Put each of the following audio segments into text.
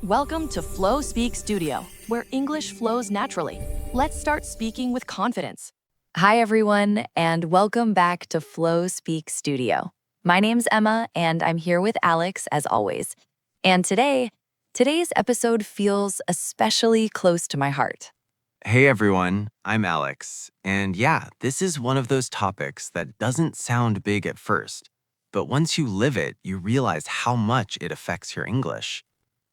Welcome to Flow Speak Studio, where English flows naturally. Let's start speaking with confidence. Hi, everyone, and welcome back to Flow Speak Studio. My name's Emma, and I'm here with Alex, as always. And today's episode feels especially close to my heart. Hey everyone, I'm Alex. And yeah, this is one of those topics that doesn't sound big at first, but once you live it, you realize how much it affects your English.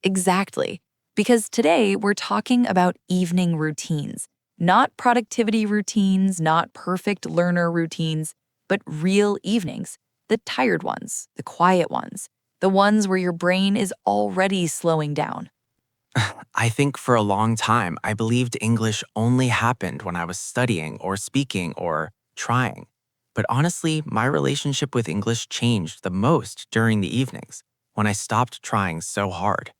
Exactly, because today we're talking about evening routines, not productivity routines, not perfect learner routines, but real evenings, the tired ones, the quiet ones, the ones where your brain is already slowing down. I think for a long time, I believed English only happened when I was studying or speaking or trying. But honestly, my relationship with English changed the most during the evenings, when I stopped trying so hard.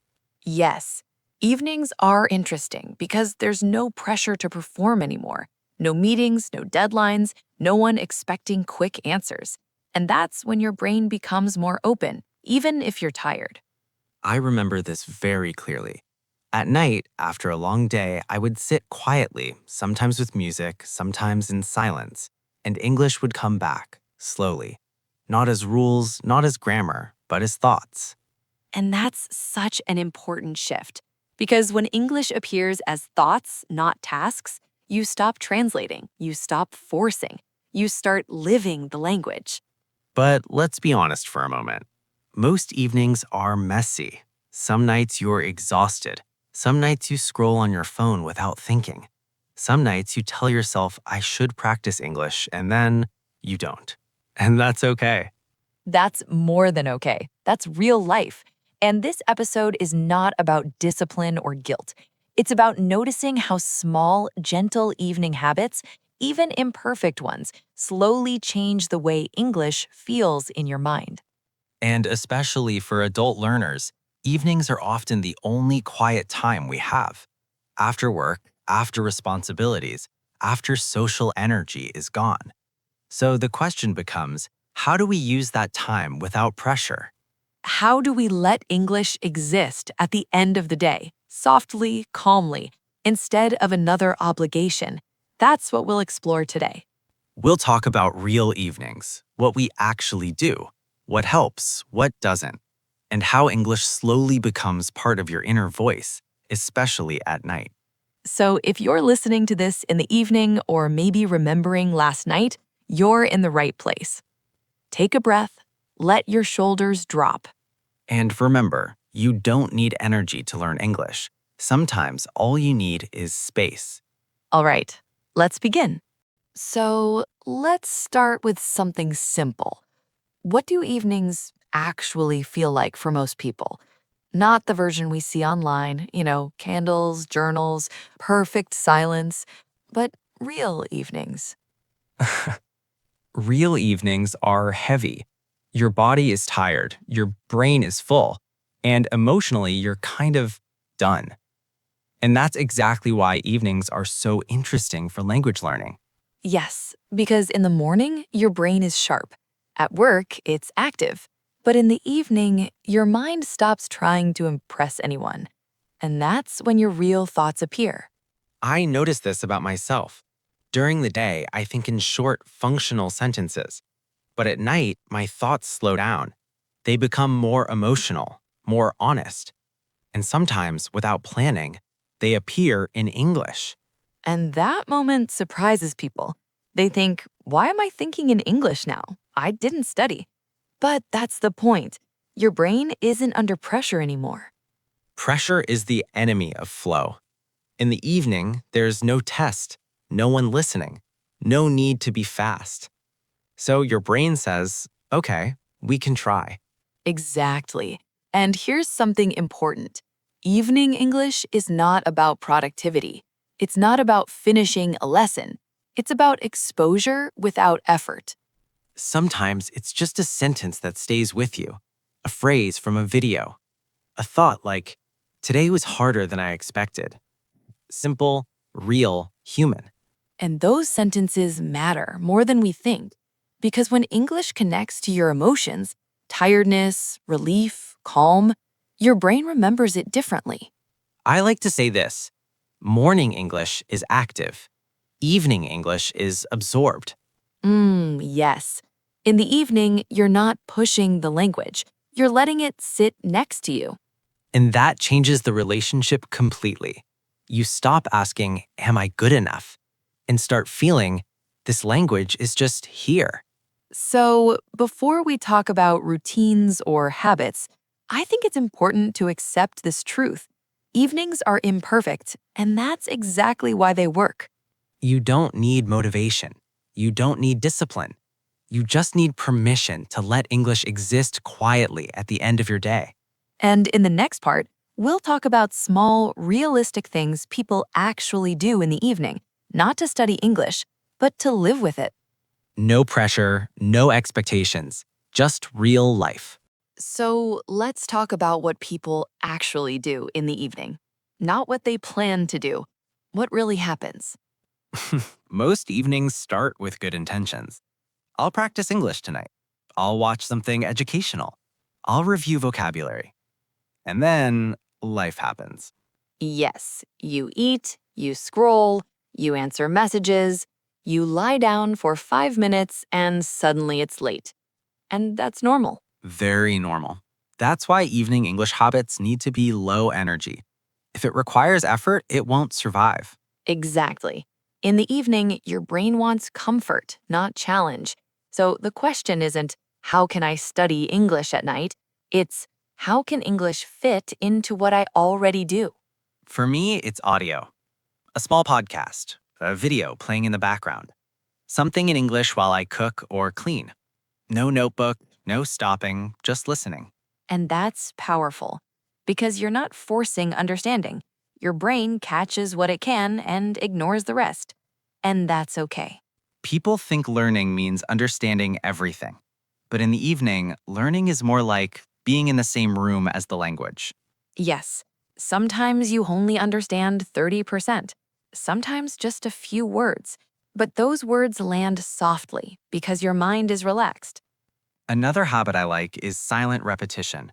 Yes, evenings are interesting because there's no pressure to perform anymore. No meetings, no deadlines, no one expecting quick answers. And that's when your brain becomes more open, even if you're tired. I remember this very clearly. At night, after a long day, I would sit quietly, sometimes with music, sometimes in silence, and English would come back, slowly. Not as rules, not as grammar, but as thoughts. And that's such an important shift because when English appears as thoughts, not tasks, you stop translating, you stop forcing, you start living the language. But let's be honest for a moment. Most evenings are messy. Some nights you're exhausted. Some nights you scroll on your phone without thinking. Some nights you tell yourself, I should practice English, and then you don't. And that's okay. That's more than okay. That's real life. And this episode is not about discipline or guilt. It's about noticing how small, gentle evening habits, even imperfect ones, slowly change the way English feels in your mind. And especially for adult learners, evenings are often the only quiet time we have. After work, after responsibilities, after social energy is gone. So the question becomes, how do we use that time without pressure? How do we let English exist at the end of the day, softly, calmly, instead of another obligation? That's what we'll explore today. We'll talk about real evenings, what we actually do, what helps, what doesn't, and how English slowly becomes part of your inner voice, especially at night. So if you're listening to this in the evening or maybe remembering last night, you're in the right place. Take a breath, let your shoulders drop. And remember, you don't need energy to learn English. Sometimes all you need is space. All right, let's begin. So let's start with something simple. What do evenings actually feel like for most people? Not the version we see online, candles, journals, perfect silence, but real evenings. Real evenings are heavy. Your body is tired, your brain is full, and emotionally, you're kind of done. And that's exactly why evenings are so interesting for language learning. Yes, because in the morning, your brain is sharp. At work, it's active. But in the evening, your mind stops trying to impress anyone. And that's when your real thoughts appear. I notice this about myself. During the day, I think in short, functional sentences. But at night, my thoughts slow down. They become more emotional, more honest. And sometimes, without planning, they appear in English. And that moment surprises people. They think, why am I thinking in English now? I didn't study. But that's the point. Your brain isn't under pressure anymore. Pressure is the enemy of flow. In the evening, there's no test, no one listening, no need to be fast. So your brain says, okay, we can try. Exactly. And here's something important. Evening English is not about productivity. It's not about finishing a lesson. It's about exposure without effort. Sometimes it's just a sentence that stays with you, a phrase from a video, a thought like, today was harder than I expected. Simple, real, human. And those sentences matter more than we think. Because when English connects to your emotions, tiredness, relief, calm, Your brain remembers it differently. I like to say this: morning English is active, evening English is absorbed. Yes. In the evening, you're not pushing the language. You're letting it sit next to you. And that changes the relationship completely. You stop asking, "Am I good enough?" and start feeling, "This language is just here." So, before we talk about routines or habits, I think it's important to accept this truth. Evenings are imperfect, and that's exactly why they work. You don't need motivation. You don't need discipline. You just need permission to let English exist quietly at the end of your day. And in the next part, we'll talk about small, realistic things people actually do in the evening, not to study English, but to live with it. No pressure, no expectations, just real life. So let's talk about what people actually do in the evening, not what they plan to do, what really happens. Most evenings start with good intentions. I'll practice English tonight. I'll watch something educational. I'll review vocabulary. And then life happens. Yes, you eat, you scroll, you answer messages, you lie down for 5 minutes, and suddenly it's late. And that's normal. Very normal. That's why evening English habits need to be low energy. If it requires effort, it won't survive. Exactly. In the evening, your brain wants comfort, not challenge. So the question isn't, how can I study English at night? It's, how can English fit into what I already do? For me, it's audio. A small podcast, a video playing in the background, something in English while I cook or clean. No notebook, no stopping, just listening. And that's powerful because you're not forcing understanding. Your brain catches what it can and ignores the rest. And that's okay. People think learning means understanding everything. But in the evening, learning is more like being in the same room as the language. Yes, sometimes you only understand 30%, sometimes just a few words, but those words land softly because your mind is relaxed. Another habit I like is silent repetition.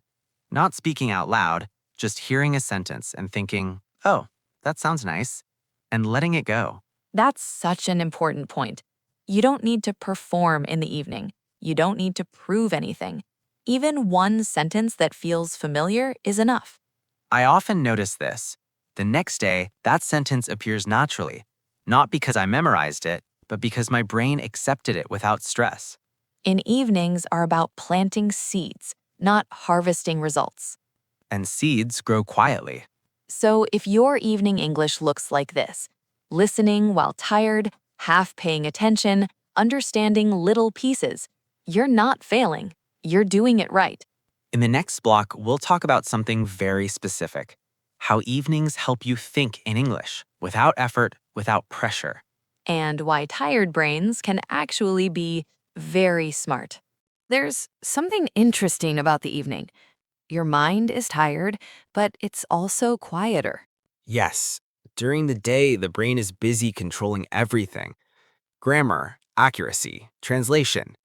Not speaking out loud, just hearing a sentence and thinking, "Oh, that sounds nice," and letting it go. That's such an important point. You don't need to perform in the evening. You don't need to prove anything. Even one sentence that feels familiar is enough. I often notice this. The next day, that sentence appears naturally, not because I memorized it, but because my brain accepted it without stress. In evenings are about planting seeds, not harvesting results. And seeds grow quietly. So if your evening English looks like this, listening while tired, half paying attention, understanding little pieces, you're not failing. You're doing it right. In the next block, we'll talk about something very specific: how evenings help you think in English without effort, without pressure. And why tired brains can actually be very smart. There's something interesting about the evening. Your mind is tired, but it's also quieter. Yes, during the day, the brain is busy controlling everything: grammar, accuracy, translation.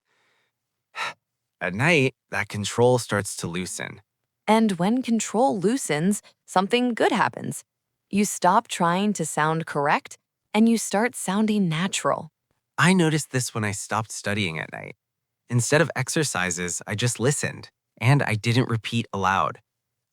At night, that control starts to loosen. And when control loosens, something good happens. You stop trying to sound correct and you start sounding natural. I noticed this when I stopped studying at night. Instead of exercises, I just listened, and I didn't repeat aloud.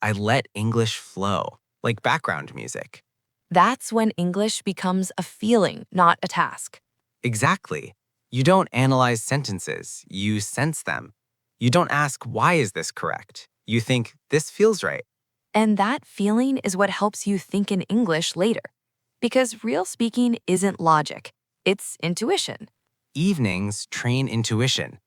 I let English flow, like background music. That's when English becomes a feeling, not a task. Exactly. You don't analyze sentences, you sense them. You don't ask, "Why is this correct?" You think, "This feels right." And that feeling is what helps you think in English later. Because real speaking isn't logic, it's intuition. Evenings train intuition.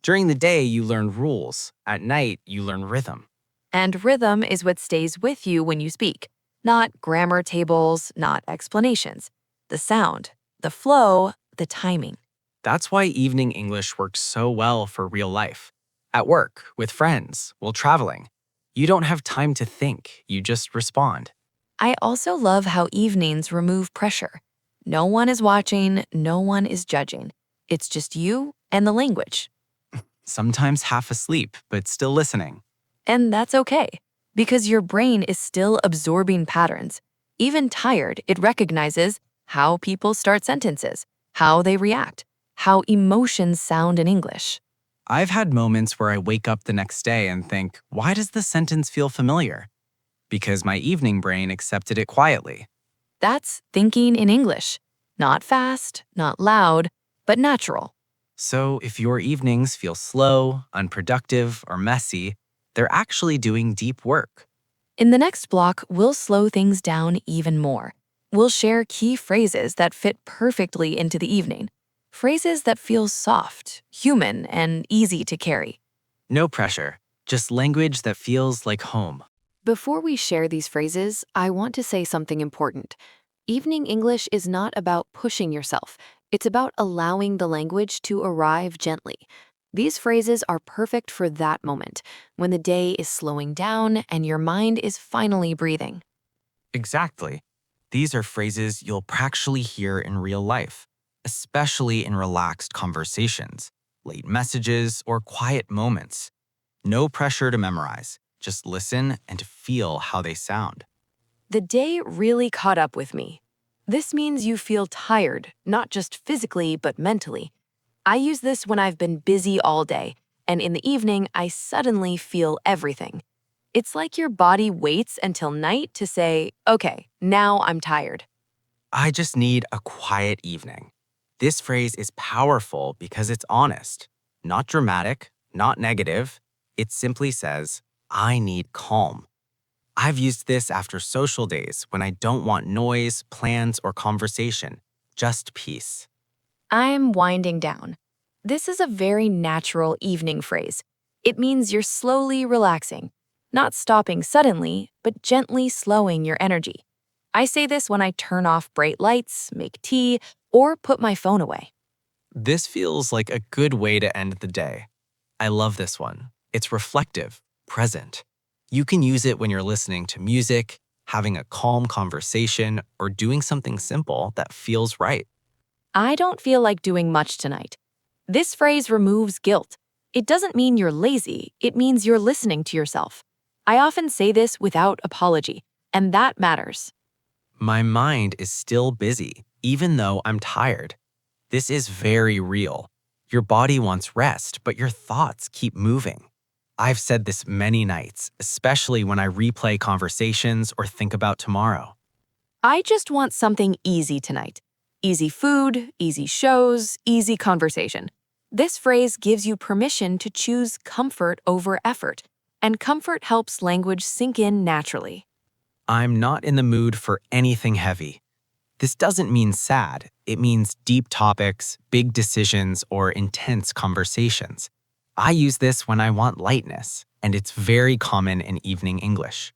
During the day, you learn rules. At night, you learn rhythm. And rhythm is what stays with you when you speak, not grammar tables, not explanations. The sound, the flow, the timing. That's why evening English works so well for real life. At work, with friends, while traveling. You don't have time to think, you just respond. I also love how evenings remove pressure. No one is watching, no one is judging. It's just you and the language. Sometimes half asleep, but still listening. And that's okay. because your brain is still absorbing patterns. Even tired, it recognizes how people start sentences, how they react, how emotions sound in English. I've had moments where I wake up the next day and think, why does this sentence feel familiar? Because my evening brain accepted it quietly. That's thinking in English. Not fast, not loud, but natural. So if your evenings feel slow, unproductive, or messy, they're actually doing deep work. In the next block, we'll slow things down even more. We'll share key phrases that fit perfectly into the evening. Phrases that feel soft, human, and easy to carry. No pressure, just language that feels like home. Before we share these phrases, I want to say something important. Evening English is not about pushing yourself. It's about allowing the language to arrive gently. These phrases are perfect for that moment, when the day is slowing down and your mind is finally breathing. Exactly. These are phrases you'll actually hear in real life, especially in relaxed conversations, late messages, or quiet moments. No pressure to memorize. Just listen and feel how they sound. The day really caught up with me. This means you feel tired, not just physically, but mentally. I use this when I've been busy all day, and in the evening, I suddenly feel everything. It's like your body waits until night to say, okay, now I'm tired. I just need a quiet evening. This phrase is powerful because it's honest, not dramatic, not negative. It simply says, I need calm. I've used this after social days when I don't want noise, plans, or conversation, just peace. I'm winding down. This is a very natural evening phrase. It means you're slowly relaxing, not stopping suddenly, but gently slowing your energy. I say this when I turn off bright lights, make tea, or put my phone away. This feels like a good way to end the day. I love this one. It's reflective, present. You can use it when you're listening to music, having a calm conversation, or doing something simple that feels right. I don't feel like doing much tonight. This phrase removes guilt. It doesn't mean you're lazy, it means you're listening to yourself. I often say this without apology, and that matters. My mind is still busy, even though I'm tired. This is very real. Your body wants rest, but your thoughts keep moving. I've said this many nights, especially when I replay conversations or think about tomorrow. I just want something easy tonight. Easy food, easy shows, easy conversation. This phrase gives you permission to choose comfort over effort, and comfort helps language sink in naturally. I'm not in the mood for anything heavy. This doesn't mean sad. It means deep topics, big decisions, or intense conversations. I use this when I want lightness, and it's very common in evening English.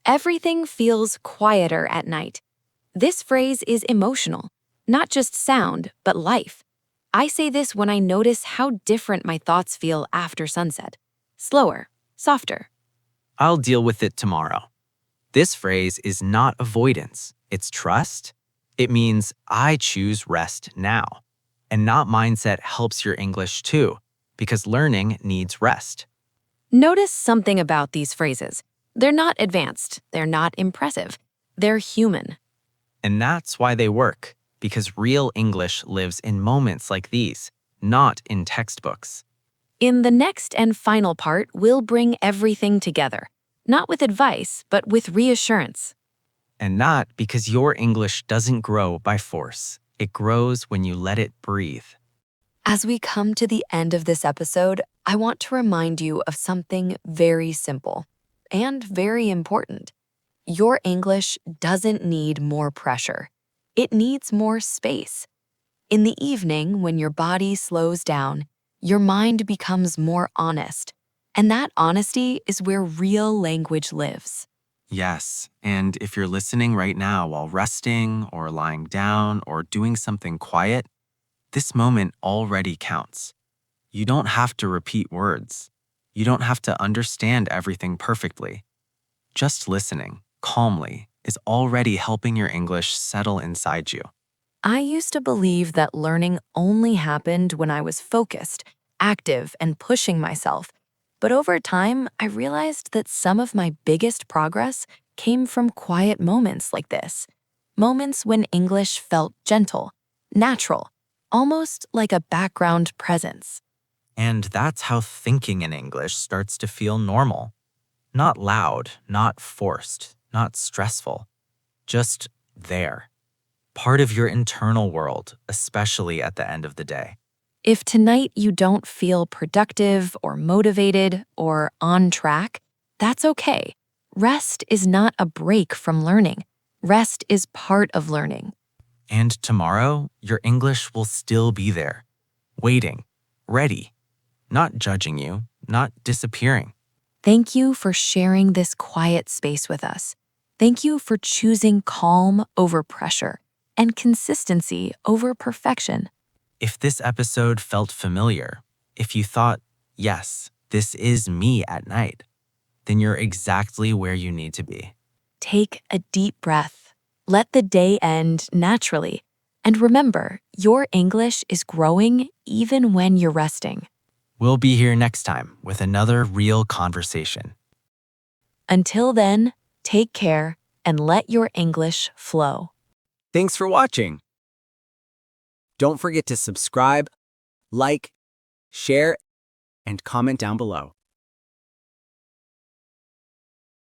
Everything feels quieter at night. This phrase is emotional, not just sound, but life. I say this when I notice how different my thoughts feel after sunset. Slower, softer. I'll deal with it tomorrow. This phrase is not avoidance, it's trust. It means I choose rest now. And not mindset helps your English too, because learning needs rest. Notice something about these phrases. They're not advanced, they're not impressive, they're human. And that's why they work, because real English lives in moments like these, not in textbooks. In the next and final part, we'll bring everything together, not with advice, but with reassurance. And not because your English doesn't grow by force. It grows when you let it breathe. As we come to the end of this episode, I want to remind you of something very simple and very important. Your English doesn't need more pressure. It needs more space. In the evening, when your body slows down, your mind becomes more honest. And that honesty is where real language lives. Yes, and if you're listening right now while resting or lying down or doing something quiet, this moment already counts. You don't have to repeat words. You don't have to understand everything perfectly. Just listening, calmly, is already helping your English settle inside you. I used to believe that learning only happened when I was focused, active, and pushing myself. But over time, I realized that some of my biggest progress came from quiet moments like this. Moments when English felt gentle, natural, almost like a background presence. And that's how thinking in English starts to feel normal. Not loud, not forced, not stressful. Just there. Part of your internal world, especially at the end of the day. If tonight you don't feel productive or motivated or on track, that's okay. Rest is not a break from learning. Rest is part of learning. And tomorrow, your English will still be there, waiting, ready, not judging you, not disappearing. Thank you for sharing this quiet space with us. Thank you for choosing calm over pressure and consistency over perfection. If this episode felt familiar, if you thought, yes, this is me at night, then you're exactly where you need to be. Take a deep breath. Let the day end naturally. And remember, your English is growing even when you're resting. We'll be here next time with another real conversation. Until then, take care and let your English flow. Thanks for watching. Don't forget to subscribe, like, share, and comment down below.